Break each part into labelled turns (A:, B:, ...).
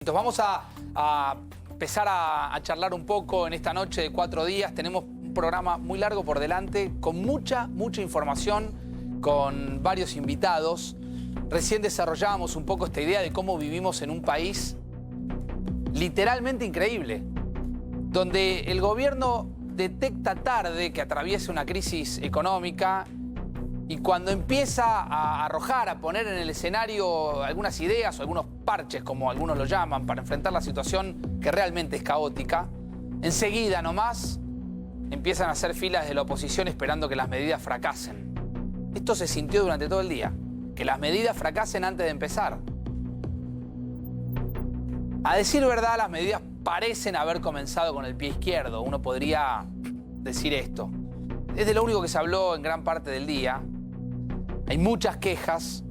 A: Entonces vamos a empezar a charlar un poco en esta noche de 4 días. Tenemos un programa muy largo por delante, con mucha información, con varios invitados. Recién desarrollábamos un poco esta idea de cómo vivimos en un país literalmente increíble, donde el gobierno detecta tarde que atraviesa una crisis económica y cuando empieza a arrojar, a poner en el escenario algunas ideas o algunos parches, como algunos lo llaman, para enfrentar la situación que realmente es caótica, enseguida nomás empiezan a hacer filas de la oposición esperando que las medidas fracasen. Esto se sintió durante todo el día, que las medidas fracasen antes de empezar. A decir verdad, las medidas parecen haber comenzado con el pie izquierdo. Uno podría decir esto. Es de lo único que se habló en gran parte del día. Hay muchas quejas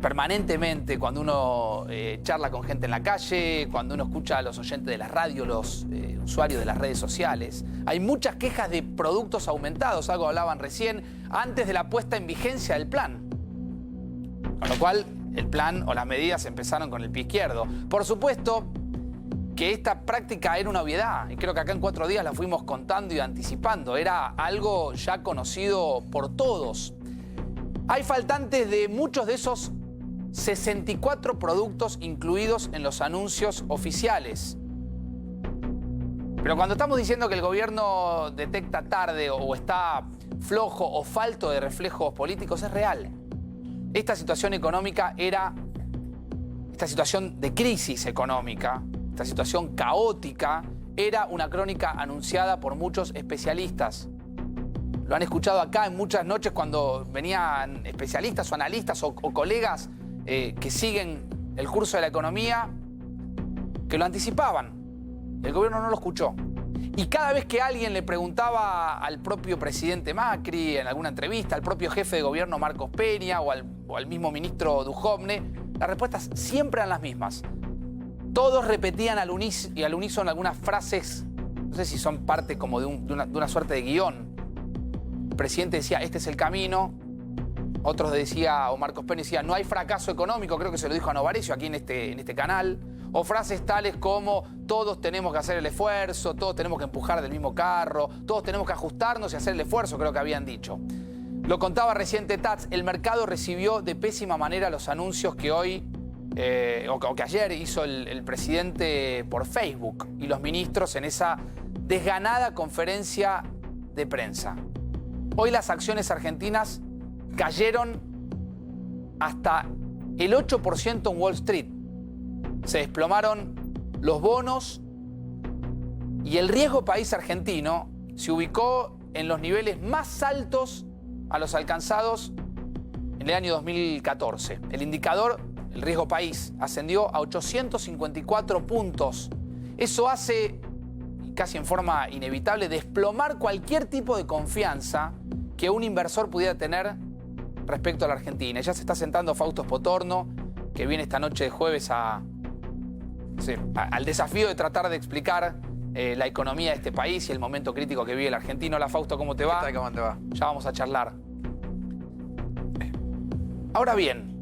A: permanentemente cuando uno charla con gente en la calle, cuando uno escucha a los oyentes de la radio, los usuarios de las redes sociales. Hay muchas quejas de productos aumentados, algo hablaban recién, antes de la puesta en vigencia del plan. Con lo cual, el plan o las medidas empezaron con el pie izquierdo. Por supuesto que esta práctica era una obviedad, y creo que acá en 4 días la fuimos contando y anticipando. Era algo ya conocido por todos. Hay faltantes de muchos de esos 64 productos incluidos en los anuncios oficiales. Pero cuando estamos diciendo que el gobierno detecta tarde o está flojo o falto de reflejos políticos, es real. Esta situación económica esta situación de crisis económica, esta situación caótica, era una crónica anunciada por muchos especialistas. Lo han escuchado acá en muchas noches cuando venían especialistas o analistas o colegas que siguen el curso de la economía, que lo anticipaban. El gobierno no lo escuchó. Y cada vez que alguien le preguntaba al propio presidente Macri, en alguna entrevista, al propio jefe de gobierno Marcos Peña o al mismo ministro Duhovne, las respuestas siempre eran las mismas. Todos repetían al unísono algunas frases, no sé si son parte como de una suerte de guión. El presidente decía, este es el camino. Otros decía, o Marcos Peña decía, no hay fracaso económico, creo que se lo dijo a Novarecio aquí en este canal. O frases tales como, todos tenemos que hacer el esfuerzo, todos tenemos que empujar del mismo carro, todos tenemos que ajustarnos y hacer el esfuerzo, creo que habían dicho. Lo contaba reciente Tats, el mercado recibió de pésima manera los anuncios que hoy, o que ayer hizo el presidente por Facebook y los ministros en esa desganada conferencia de prensa. Hoy las acciones argentinas cayeron hasta el 8% en Wall Street. Se desplomaron los bonos y el riesgo país argentino se ubicó en los niveles más altos a los alcanzados en el año 2014. El indicador, el riesgo país, ascendió a 854 puntos. Eso hace, casi en forma inevitable, desplomar cualquier tipo de confianza que un inversor pudiera tener respecto a la Argentina. Ya se está sentando Fausto Spotorno, que viene esta noche de jueves al desafío de tratar de explicar la economía de este país y el momento crítico que vive el argentino. Hola Fausto, ¿cómo te va?
B: ¿Qué tal? ¿Cómo te va?
A: Ya vamos a charlar. Ahora bien,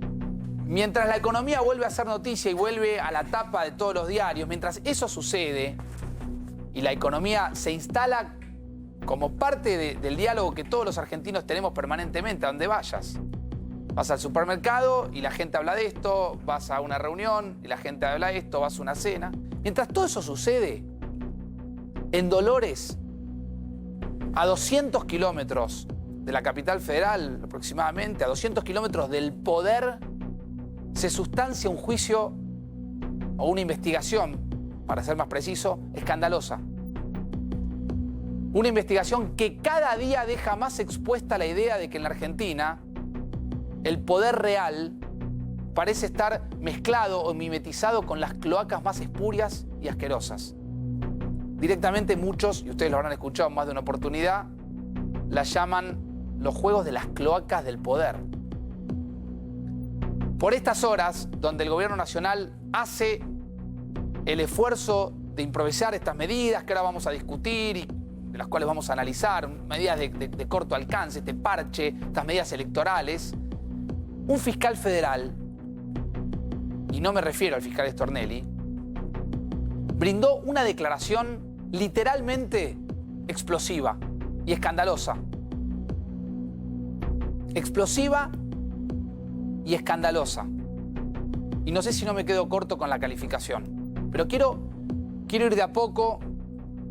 A: mientras la economía vuelve a ser noticia y vuelve a la tapa de todos los diarios, mientras eso sucede y la economía se instala como parte del diálogo que todos los argentinos tenemos permanentemente, a donde vayas. Vas al supermercado y la gente habla de esto, vas a una reunión y la gente habla de esto, vas a una cena. Mientras todo eso sucede, en Dolores, a 200 kilómetros de la capital federal, aproximadamente, a 200 kilómetros del poder, se sustancia un juicio o una investigación, para ser más preciso, escandalosa. Una investigación que cada día deja más expuesta la idea de que en la Argentina el poder real parece estar mezclado o mimetizado con las cloacas más espurias y asquerosas. Directamente muchos, y ustedes lo habrán escuchado en más de una oportunidad, las llaman los juegos de las cloacas del poder. Por estas horas, donde el gobierno nacional hace el esfuerzo de improvisar estas medidas que ahora vamos a discutir y de las cuales vamos a analizar, medidas de corto alcance, este parche, estas medidas electorales, un fiscal federal y no me refiero al fiscal Stornelli, brindó una declaración literalmente explosiva y escandalosa. Explosiva y escandalosa. Y no sé si no me quedo corto con la calificación, pero quiero ir de a poco.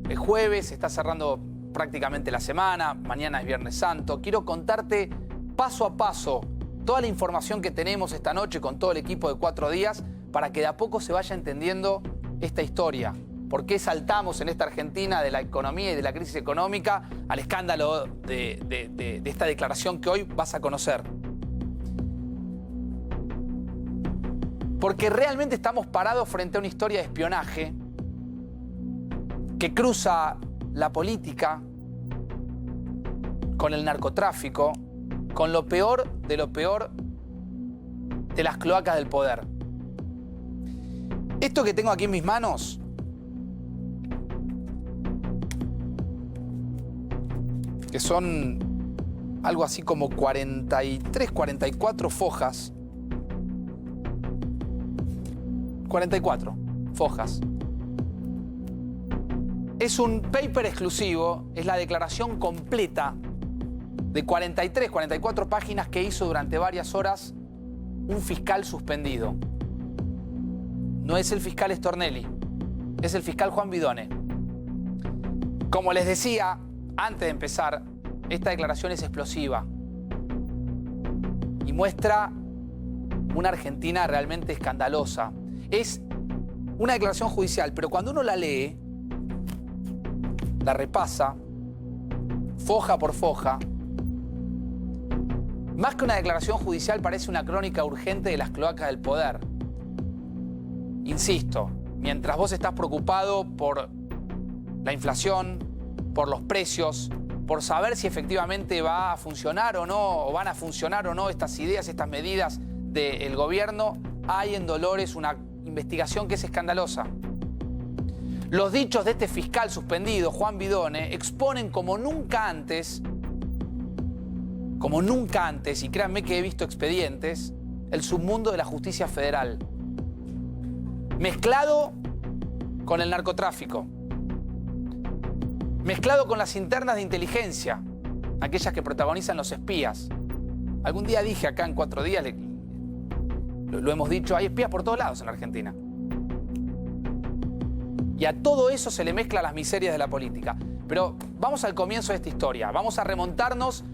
A: El jueves está cerrando prácticamente la semana, mañana es Viernes Santo. Quiero contarte paso a paso toda la información que tenemos esta noche con todo el equipo de 4 días para que de a poco se vaya entendiendo esta historia. ¿Por qué saltamos en esta Argentina de la economía y de la crisis económica al escándalo de esta declaración que hoy vas a conocer? Porque realmente estamos parados frente a una historia de espionaje que cruza la política con el narcotráfico, con lo peor de las cloacas del poder. Esto que tengo aquí en mis manos que son algo así como 43, 44 fojas. 44 fojas. Es un paper exclusivo, es la declaración completa de 43, 44 páginas que hizo durante varias horas un fiscal suspendido. No es el fiscal Stornelli, es el fiscal Juan Vidone. Como les decía, antes de empezar, esta declaración es explosiva y muestra una Argentina realmente escandalosa. Es una declaración judicial, pero cuando uno la lee, la repasa, foja por foja, más que una declaración judicial parece una crónica urgente de las cloacas del poder. Insisto, mientras vos estás preocupado por la inflación, por los precios, por saber si efectivamente va a funcionar o no, o van a funcionar o no estas ideas, estas medidas del gobierno, hay en Dolores una investigación que es escandalosa. Los dichos de este fiscal suspendido, Juan Vidone, exponen como nunca antes, y créanme que he visto expedientes, el submundo de la justicia federal, mezclado con el narcotráfico, mezclado con las internas de inteligencia, aquellas que protagonizan los espías. Algún día dije acá en 4 días, lo hemos dicho, hay espías por todos lados en la Argentina. Y a todo eso se le mezclan las miserias de la política. Pero vamos al comienzo de esta historia, vamos a remontarnos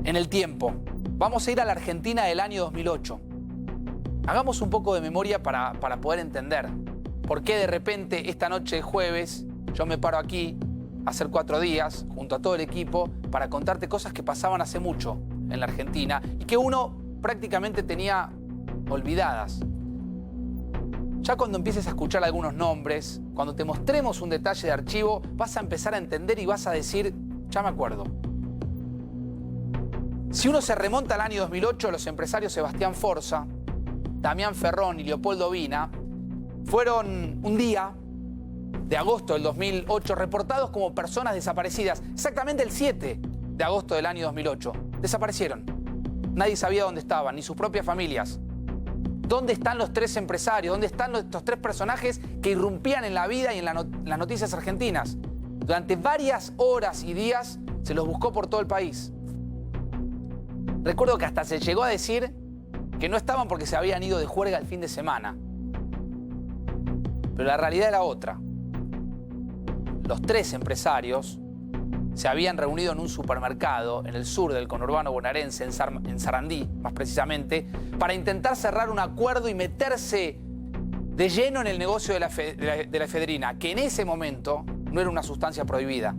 A: en el tiempo. Vamos a ir a la Argentina del año 2008. Hagamos un poco de memoria para poder entender por qué de repente esta noche de jueves yo me paro aquí a hacer 4 días junto a todo el equipo para contarte cosas que pasaban hace mucho en la Argentina y que uno prácticamente tenía olvidadas. Ya cuando empieces a escuchar algunos nombres, cuando te mostremos un detalle de archivo, vas a empezar a entender y vas a decir, ya me acuerdo. Si uno se remonta al año 2008, los empresarios Sebastián Forza, Damián Ferrón y Leopoldo Vina fueron un día de agosto del 2008 reportados como personas desaparecidas. Exactamente el 7 de agosto del año 2008. Desaparecieron. Nadie sabía dónde estaban, ni sus propias familias. ¿Dónde están los 3 empresarios? ¿Dónde están estos 3 personajes que irrumpían en la vida y en las noticias argentinas? Durante varias horas y días se los buscó por todo el país. Recuerdo que hasta se llegó a decir que no estaban porque se habían ido de juerga el fin de semana. Pero la realidad era otra. Los 3 empresarios se habían reunido en un supermercado en el sur del conurbano bonaerense, en Sarandí, más precisamente, para intentar cerrar un acuerdo y meterse de lleno en el negocio de la efedrina, que en ese momento no era una sustancia prohibida.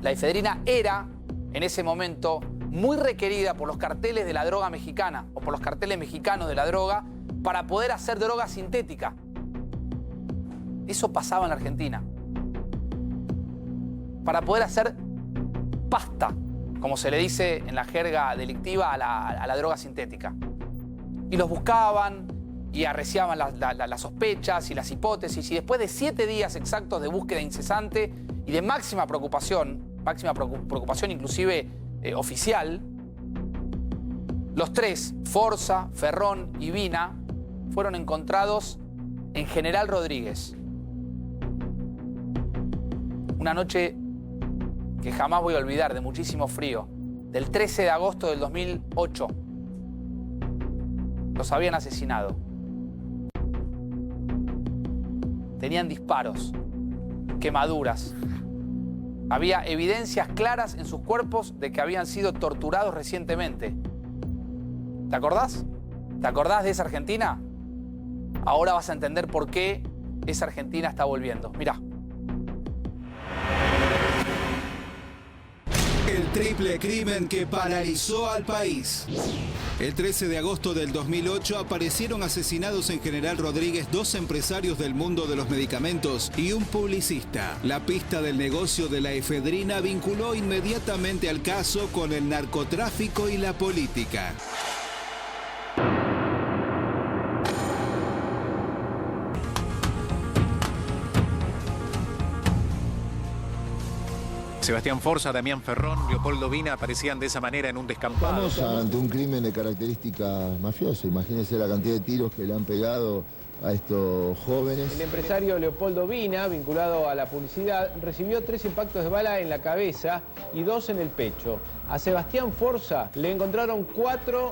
A: La efedrina era, en ese momento, muy requerida por los carteles de la droga mexicana o por los carteles mexicanos de la droga para poder hacer droga sintética. Eso pasaba en la Argentina. Para poder hacer pasta, como se le dice en la jerga delictiva a la droga sintética. Y los buscaban y arreciaban las sospechas y las hipótesis. Y después de 7 días exactos de búsqueda incesante y de máxima preocupación inclusive oficial, los 3, Forza, Ferrón y Vina, fueron encontrados en General Rodríguez. Una noche que jamás voy a olvidar, de muchísimo frío, del 13 de agosto del 2008. Los habían asesinado. Tenían disparos, quemaduras. Había evidencias claras en sus cuerpos de que habían sido torturados recientemente. ¿Te acordás? ¿Te acordás de esa Argentina? Ahora vas a entender por qué esa Argentina está volviendo. Mirá.
B: El triple crimen que paralizó al país. El 13 de agosto del 2008 aparecieron asesinados en General Rodríguez 2 empresarios del mundo de los medicamentos y un publicista. La pista del negocio de la efedrina vinculó inmediatamente al caso con el narcotráfico y la política.
C: Sebastián Forza, Damián Ferrón, Leopoldo Vina aparecían de esa manera en un descampado.
D: Estamos ante un crimen de características mafiosas. Imagínense la cantidad de tiros que le han pegado a estos jóvenes.
E: El empresario Leopoldo Vina, vinculado a la publicidad, recibió 3 impactos de bala en la cabeza y 2 en el pecho. A Sebastián Forza le encontraron 4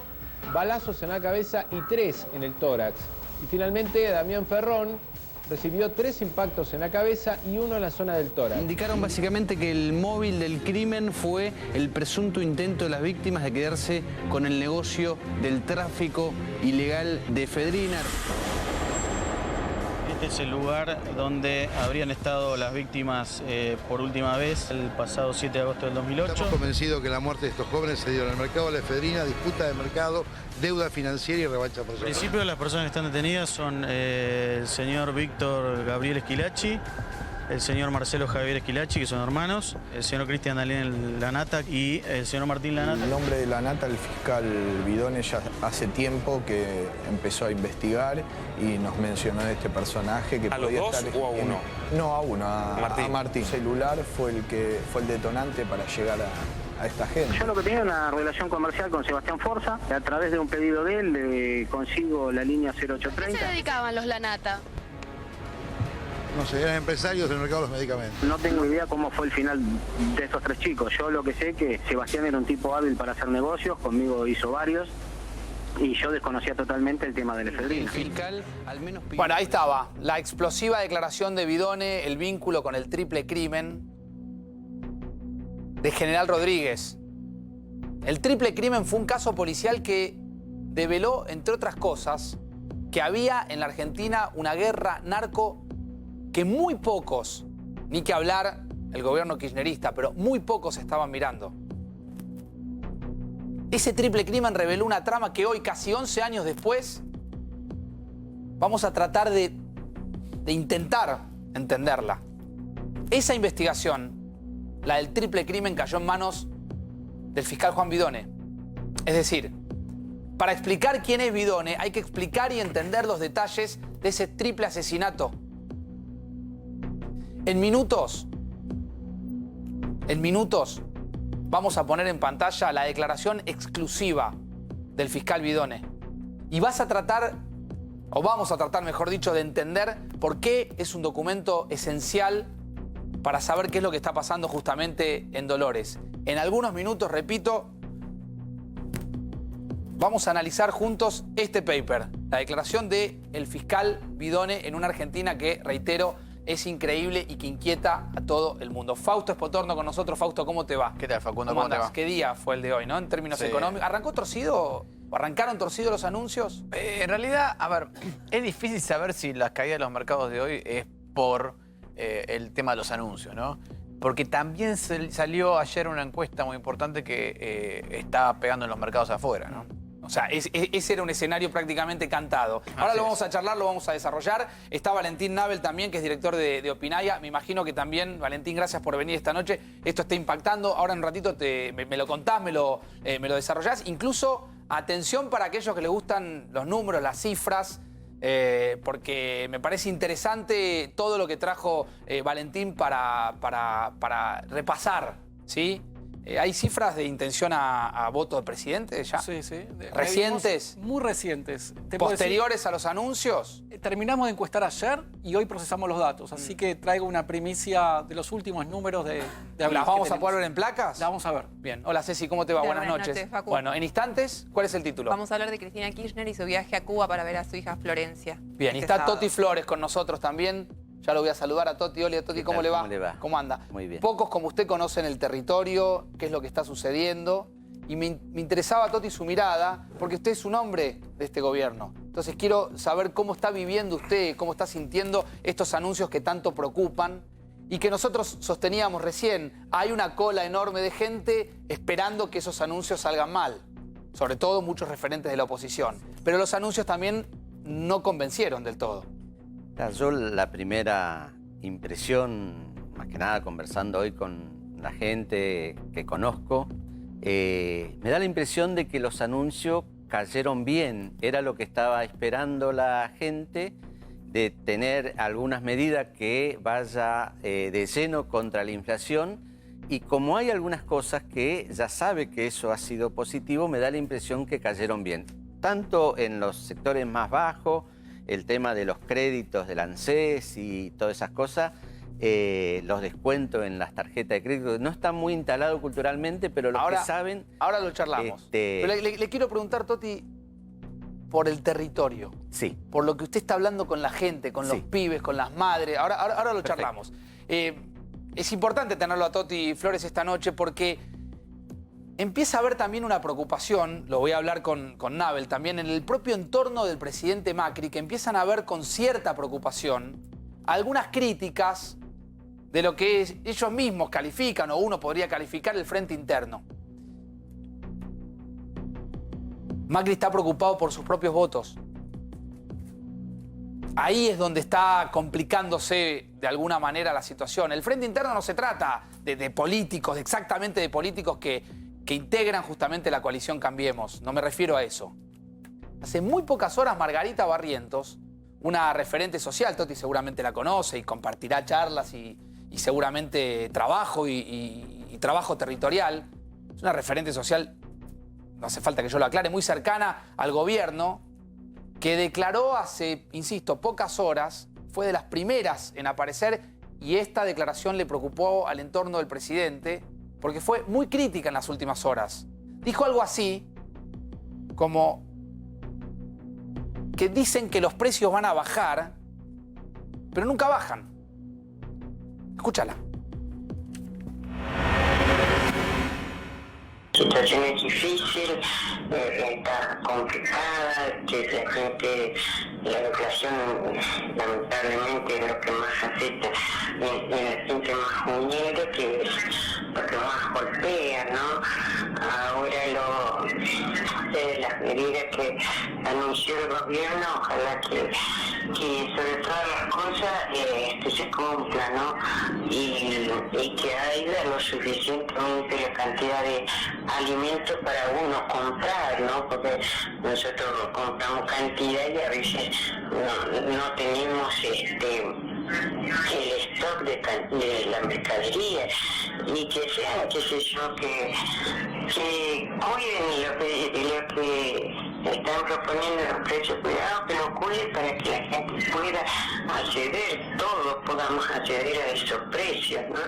E: balazos en la cabeza y 3 en el tórax. Y finalmente Damián Ferrón recibió 3 impactos en la cabeza y 1 en la zona del tórax.
F: Indicaron básicamente que el móvil del crimen fue el presunto intento de las víctimas de quedarse con el negocio del tráfico ilegal de efedrina.
G: Este es el lugar donde habrían estado las víctimas por última vez el pasado 7 de agosto del 2008.
H: Estamos convencidos que la muerte de estos jóvenes se dio en el mercado de la efedrina, disputa de mercado, deuda financiera y revancha personal.
G: En principio las personas que están detenidas son el señor Víctor Gabriel Esquilachi, el señor Marcelo Javier Esquilachi, que son hermanos, el señor Cristian Daniel Lanata y el señor Martín Lanata.
I: El nombre de Lanata, el fiscal Vidone, ya hace tiempo que empezó a investigar y nos mencionó este personaje que
J: ¿A los dos o a uno?
I: No, a uno, a Martín. El celular fue el detonante para llegar a esta gente.
K: Yo lo que tenía una relación comercial con Sebastián Forza, a través de un pedido de él le consigo la línea 0830.
L: ¿A qué se dedicaban los Lanata?
H: No sé, eran empresarios del mercado de los medicamentos.
K: No tengo idea cómo fue el final de estos 3 chicos. Yo lo que sé es que Sebastián era un tipo hábil para hacer negocios, conmigo hizo varios, y yo desconocía totalmente el tema del efedrina.
F: El fiscal al menos...
A: Bueno, ahí estaba. La explosiva declaración de Vidone, el vínculo con el triple crimen de General Rodríguez. El triple crimen fue un caso policial que develó, entre otras cosas, que había en la Argentina una guerra narco que muy pocos, ni que hablar el gobierno kirchnerista, pero muy pocos estaban mirando. Ese triple crimen reveló una trama que hoy, casi 11 años después, vamos a tratar de intentar entenderla. Esa investigación, la del triple crimen, cayó en manos del fiscal Juan Vidone. Es decir, para explicar quién es Vidone, hay que explicar y entender los detalles de ese triple asesinato. En minutos, vamos a poner en pantalla la declaración exclusiva del fiscal Vidone. Y vamos a tratar, mejor dicho, de entender por qué es un documento esencial para saber qué es lo que está pasando justamente en Dolores. En algunos minutos, repito, vamos a analizar juntos este paper, la declaración del fiscal Vidone en una Argentina que, reitero, es increíble y que inquieta a todo el mundo. Fausto Espotorno con nosotros. Fausto, ¿cómo te va?
J: ¿Qué tal, Facundo?
A: ¿Cómo te va? ¿Qué día fue el de hoy, no? En términos económicos. ¿Arrancó torcido? ¿Arrancaron torcidos los anuncios?
J: En realidad, a ver, es difícil saber si la caída de los mercados de hoy es por el tema de los anuncios, ¿no? Porque también salió ayer una encuesta muy importante que está pegando en los mercados afuera, ¿no?
A: O sea, ese era un escenario prácticamente cantado. Ahora lo vamos a charlar, lo vamos a desarrollar. Está Valentín Nabel también, que es director de Opinaya. Me imagino que también, Valentín, gracias por venir esta noche. Esto está impactando. Ahora en un ratito me lo contás, me lo desarrollás. Incluso, atención para aquellos que les gustan los números, las cifras, porque me parece interesante todo lo que trajo Valentín para repasar, ¿sí? ¿Hay cifras de intención a voto del presidente ya?
M: Sí, sí.
A: ¿Recientes?
M: Muy recientes. ¿Te puedo
A: ¿Posteriores
M: decir?
A: a los anuncios?
M: Terminamos de encuestar ayer y hoy procesamos los datos. Así que traigo una primicia de los últimos números de abril.
A: ¿Las vamos a poder ver en placas?
M: La vamos a ver.
A: Bien. Hola Ceci, ¿cómo te va? Buenas noches.
N: Facu.
A: Bueno, en instantes, ¿cuál es el título?
N: Vamos a hablar de Cristina Kirchner y su viaje a Cuba para ver a su hija Florencia.
A: Bien, y está Toti Flores con nosotros también. Ya lo voy a saludar a Toti. Hola Toti, ¿cómo le va?
O: ¿Cómo le va?
A: ¿Cómo anda?
O: Muy bien.
A: Pocos como usted conocen el territorio, qué es lo que está sucediendo. Y me interesaba, Toti, su mirada, porque usted es un hombre de este gobierno. Entonces quiero saber cómo está viviendo usted, cómo está sintiendo estos anuncios que tanto preocupan y que nosotros sosteníamos recién. Hay una cola enorme de gente esperando que esos anuncios salgan mal. Sobre todo muchos referentes de la oposición. Pero los anuncios también no convencieron del todo.
O: Yo la primera impresión, más que nada conversando hoy con la gente que conozco, me da la impresión de que los anuncios cayeron bien. Era lo que estaba esperando la gente, de tener algunas medidas que vaya de lleno contra la inflación. Y como hay algunas cosas que ya sabe que eso ha sido positivo, me da la impresión que cayeron bien. Tanto en los sectores más bajos, el tema de los créditos del ANSES y todas esas cosas, los descuentos en las tarjetas de crédito, no está muy instalado culturalmente, pero los que saben...
A: Ahora lo charlamos. Pero le quiero preguntar, Toti, por el territorio.
O: Sí.
A: Por lo que usted está hablando con la gente, con los pibes, con las madres. Ahora lo charlamos. Es importante tenerlo a Toti Flores esta noche porque empieza a haber también una preocupación, lo voy a hablar con Nabel también, en el propio entorno del presidente Macri, que empiezan a ver con cierta preocupación algunas críticas de lo que ellos mismos califican, o uno podría calificar, el frente interno. Macri está preocupado por sus propios votos. Ahí es donde está complicándose de alguna manera la situación. El frente interno no se trata de políticos, exactamente de políticos que integran justamente la coalición Cambiemos. No me refiero a eso. Hace muy pocas horas Margarita Barrientos, una referente social, Toti seguramente la conoce y compartirá charlas y seguramente trabajo y trabajo territorial. Es una referente social, no hace falta que yo lo aclare, muy cercana al gobierno, que declaró hace, insisto, pocas horas, fue de las primeras en aparecer, y esta declaración le preocupó al entorno del presidente porque fue muy crítica en las últimas horas. Dijo algo así como que dicen que los precios van a bajar, pero nunca bajan. Escúchala.
P: Situación es difícil, está complicada, que la gente, la inflación lamentablemente es lo que más afecta en la gente más humilde, que es lo que más golpea, ¿no? Ahora las medidas que anunció el gobierno, ojalá que sobre todas las cosas se cumplan, ¿no? Y que haya lo suficientemente la cantidad de alimentos para uno comprar, ¿no? Porque nosotros compramos cantidad y a veces no tenemos el stock de la mercadería, y que sean, qué sé yo, que cuiden lo que están proponiendo los precios, cuidado que lo cuiden para que la gente pueda acceder, todos podamos acceder a esos precios, ¿no?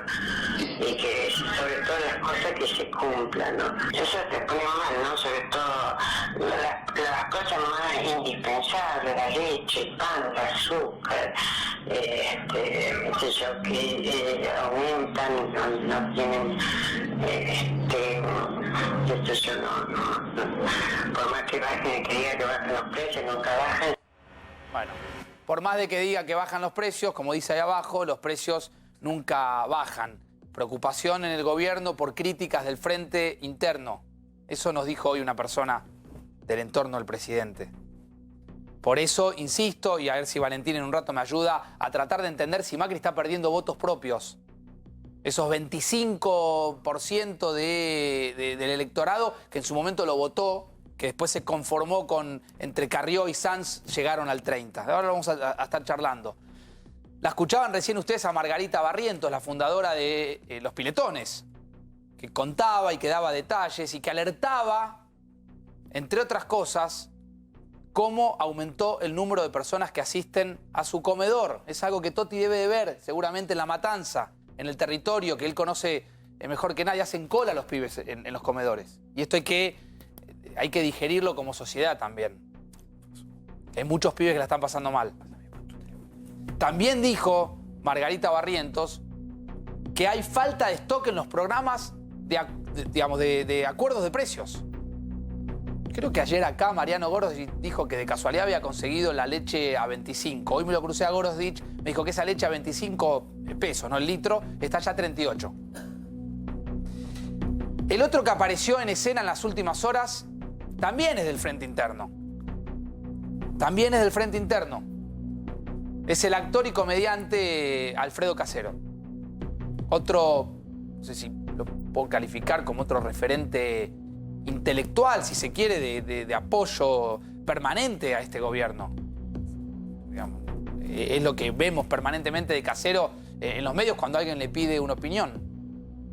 P: Y que sobre todo las cosas que se cumplan, ¿no? Eso te pone mal, ¿no? Sobre todo las cosas más indispensables, la leche, el pan, el azúcar, que aumentan, no tienen, por más que diga que bajan los precios, nunca bajan.
A: Bueno, por más de que diga que bajan los precios, como dice ahí abajo, los precios nunca bajan. Preocupación en el gobierno por críticas del frente interno. Eso nos dijo hoy una persona del entorno del presidente. Por eso insisto, y a ver si Valentín en un rato me ayuda, a tratar de entender si Macri está perdiendo votos propios. Esos 25% del electorado que en su momento lo votó, que después se conformó con entre Carrió y Sanz, llegaron al 30%. Ahora lo vamos a estar charlando. La escuchaban recién ustedes a Margarita Barrientos, la fundadora de Los Piletones. que contaba y que daba detalles y que alertaba, entre otras cosas, cómo aumentó el número de personas que asisten a su comedor. Es algo que Totti debe de ver, seguramente en La Matanza, en el territorio, que él conoce mejor que nadie. Hacen cola los pibes en los comedores. Y esto hay que digerirlo como sociedad también. Hay muchos pibes que la están pasando mal. También dijo Margarita Barrientos que hay falta de stock en los programas de acuerdos de precios. Creo que ayer acá Mariano Gorosdich dijo que de casualidad había conseguido la leche a 25. Hoy me lo crucé a Gorosdich, me dijo que esa leche a 25 pesos, no el litro, está ya a 38. El otro que apareció en escena en las últimas horas también es del Frente Interno. También es del Frente Interno. Es el actor y comediante Alfredo Casero. Otro, no sé si lo puedo calificar como otro referente intelectual, si se quiere, de apoyo permanente a este gobierno. Digamos, es lo que vemos permanentemente de Casero en los medios cuando alguien le pide una opinión.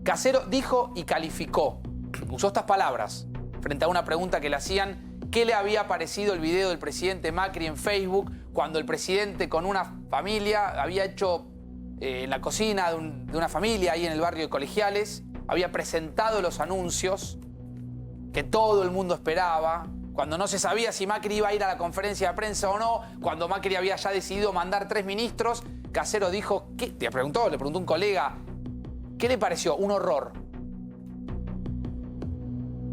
A: Casero dijo y calificó, usó estas palabras, frente a una pregunta que le hacían, ¿qué le había parecido el video del presidente Macri en Facebook cuando el presidente con una familia había hecho en la cocina de una familia ahí en el barrio de Colegiales, había presentado los anuncios que todo el mundo esperaba, cuando no se sabía si Macri iba a ir a la conferencia de prensa o no, cuando Macri había ya decidido mandar 3 ministros, Casero dijo, le preguntó un colega, ¿qué le pareció? Un horror.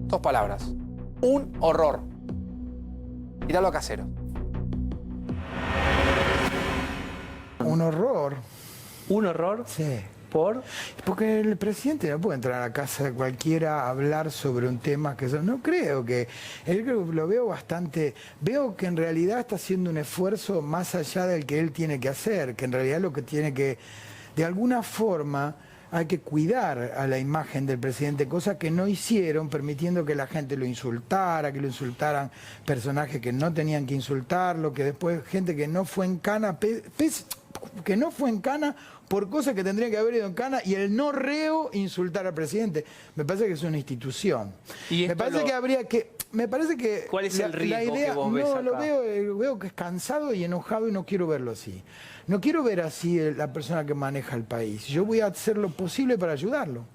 A: 2 palabras. Un horror. Míralo a Casero.
Q: Un horror.
R: ¿Un horror?
Q: Sí.
R: ¿Por?
Q: Porque el presidente no puede entrar a la casa de cualquiera a hablar sobre un tema que no creo que... Él lo veo bastante... Veo que en realidad está haciendo un esfuerzo más allá del que él tiene que hacer, que en realidad lo que tiene que... De alguna forma hay que cuidar a la imagen del presidente, cosa que no hicieron, permitiendo que la gente lo insultara, que lo insultaran personajes que no tenían que insultarlo, que después gente que no fue en cana... que no fue en cana por cosas que tendría que haber ido en cana y el no reo insultar al presidente. Me parece que es una institución. Me parece que habría que... Me parece que...
R: ¿Cuál es el riesgo que vos ves acá?
Q: Lo veo que es cansado y enojado y no quiero verlo así. No quiero ver así la persona que maneja el país. Yo voy a hacer lo posible para ayudarlo.